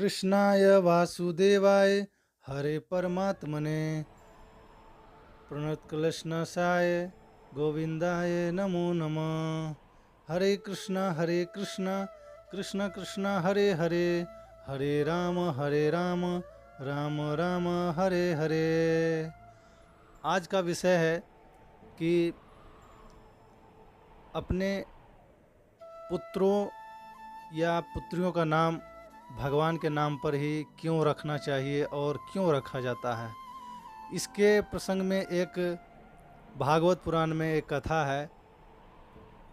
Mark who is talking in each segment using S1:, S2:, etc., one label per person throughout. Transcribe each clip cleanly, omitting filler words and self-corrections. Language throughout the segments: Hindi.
S1: कृष्णाय वासुदेवाय हरे परमात्मने प्रणतक्लेशनाशाय गोविंदाय नमो नमः। हरे कृष्णा कृष्ण कृष्ण हरे हरे, हरे राम राम राम हरे हरे। आज का विषय है कि अपने पुत्रों या पुत्रियों का नाम भगवान के नाम पर ही क्यों रखना चाहिए और क्यों रखा जाता है। इसके प्रसंग में एक भागवत पुराण में एक कथा है।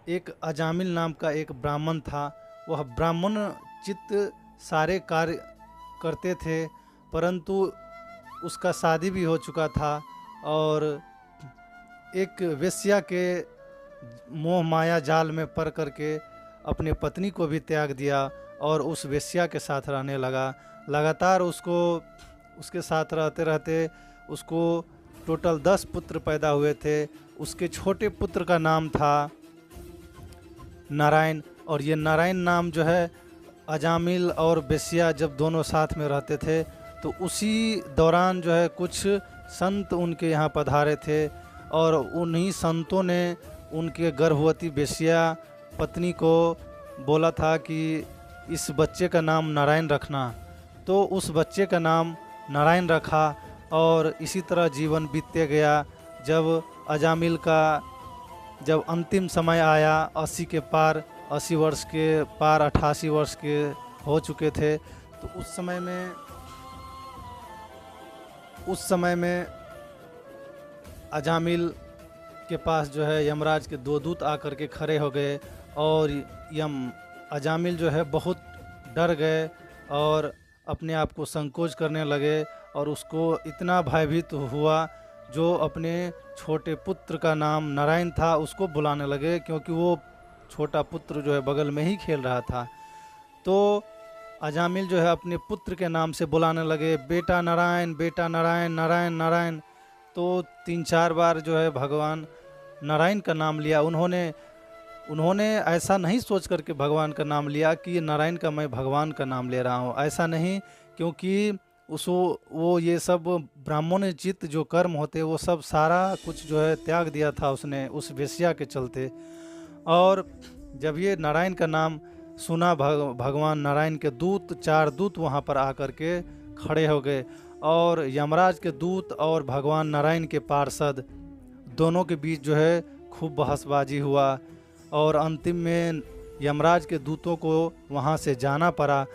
S1: एक अजामिल नाम का एक ब्राह्मण था। वह ब्राह्मण चित्त सारे कार्य करते थे, परंतु उसका शादी भी हो चुका था और एक वेश्या के मोह माया जाल में पड़ करके अपने पत्नी को भी त्याग दिया और उस वेश्या के साथ रहने लगा। लगातार उसके साथ रहते रहते उसको टोटल 10 पुत्र पैदा हुए थे। उसके छोटे पुत्र का नाम था नारायण, और ये नारायण नाम जो है अजामिल और वेश्या जब दोनों साथ में रहते थे तो उसी दौरान जो है कुछ संत उनके यहाँ पधारे थे और उन्हीं संतों ने उनके गर्भवती वेश्या पत्नी को बोला था कि इस बच्चे का नाम नारायण रखना। तो उस बच्चे का नाम नारायण रखा और इसी तरह जीवन बीतते गया। जब अजामिल का जब अंतिम समय आया, 80 वर्ष के पार 88 वर्ष के हो चुके थे, तो उस समय में अजामिल के पास जो है यमराज के 2 दूत आकर के खड़े हो गए और अजामिल जो है बहुत डर गए और अपने आप को संकोच करने लगे और उसको इतना भयभीत हुआ जो अपने छोटे पुत्र का नाम नारायण था उसको बुलाने लगे, क्योंकि वो छोटा पुत्र जो है बगल में ही खेल रहा था। तो अजामिल जो है अपने पुत्र के नाम से बुलाने लगे, बेटा नारायण नारायण नारायण। तो 3-4 बार जो है भगवान नारायण का नाम लिया। उन्होंने ऐसा नहीं सोच करके भगवान का नाम लिया कि ये नारायण का मैं भगवान का नाम ले रहा हूँ, ऐसा नहीं, क्योंकि वो ये सब ब्राह्मण चित्त जो कर्म होते वो सब सारा कुछ जो है त्याग दिया था उसने उस वेश्या के चलते। और जब ये नारायण का नाम सुना भगवान नारायण के 4 दूत वहाँ पर आकर के खड़े हो गए और यमराज के दूत और भगवान नारायण के पार्षद दोनों के बीच जो है खूब बहसबाजी हुआ और अंतिम में यमराज के दूतों को वहाँ से जाना पड़ा।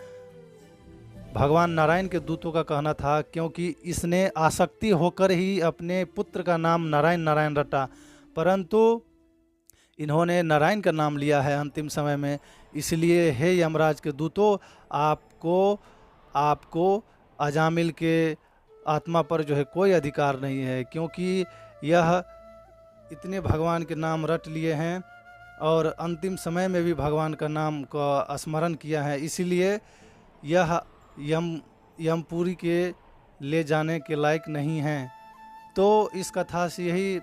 S1: भगवान नारायण के दूतों का कहना था क्योंकि इसने आसक्ति होकर ही अपने पुत्र का नाम नारायण रटा, परंतु इन्होंने नारायण का नाम लिया है अंतिम समय में, इसलिए हे यमराज के दूतों, आपको अजामिल के आत्मा पर जो है कोई अधिकार नहीं है, क्योंकि यह इतने भगवान के नाम रट लिए हैं और अंतिम समय में भी भगवान का नाम का स्मरण किया है, इसलिए यह यमपुरी के ले जाने के लायक नहीं हैं। तो इस कथा से यही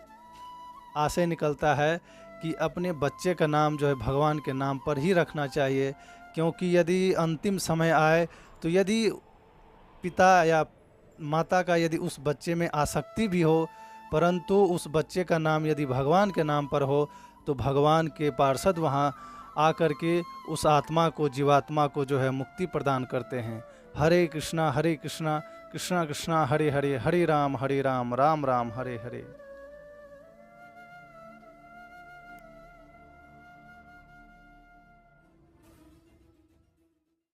S1: आशय निकलता है कि अपने बच्चे का नाम जो है भगवान के नाम पर ही रखना चाहिए, क्योंकि यदि अंतिम समय आए तो यदि पिता या माता का यदि उस बच्चे में आसक्ति भी हो, परंतु उस बच्चे का नाम यदि भगवान के नाम पर हो तो भगवान के पार्षद वहाँ आकर के उस आत्मा को, जीवात्मा को जो है मुक्ति प्रदान करते हैं। हरे कृष्णा कृष्णा कृष्णा हरे हरे, हरे राम राम राम हरे हरे।